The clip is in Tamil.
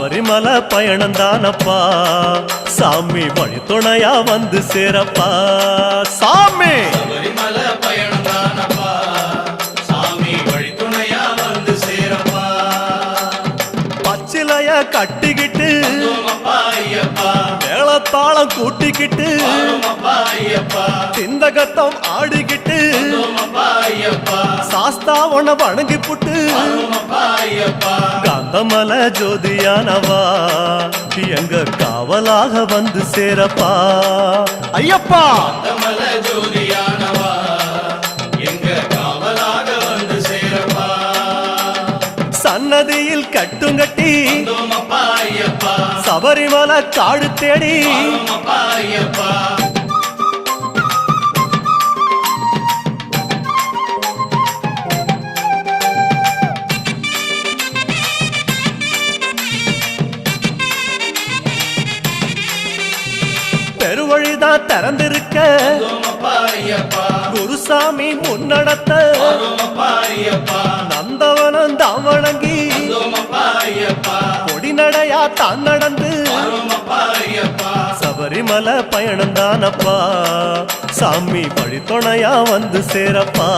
சபரிமலை பயணம் தானப்பா சாமி வழித்துணையா வந்து சேரப்பா சாமி சபரிமலை பயணம் தானப்பா சாமி வழித்துணையா வந்து சேரப்பா பச்சிலைய கட்டிக்கிட்டு ஐயப்பா மேளத்தாளம் கூட்டிக்கிட்டு ஐயப்பா சிந்தகத்தம் ஆடிக்கிட்டு ஐயப்பா சாஸ்தா உன வணங்கி புட்டு ஐயப்பா காந்தமல ஜோதியானவா எங்க காவலாக வந்து சேரப்பா ஐயப்பா காந்தமல ஜோதியானவா எங்க காவலாக வந்து சேரப்பா சன்னதியில் கட்டுங்கட்டி ஐயப்பா சபரிமலை காடு தேடி ஐயப்பா பெருவழிதான் திறந்திருக்க குருசாமி முன்னடத்த நந்தவனம் தான் வணங்கி கொடிநடையா தான் நடந்து சபரிமலை பயணம் தானப்பா சாமி வழித்துணையா வந்து சேரப்பா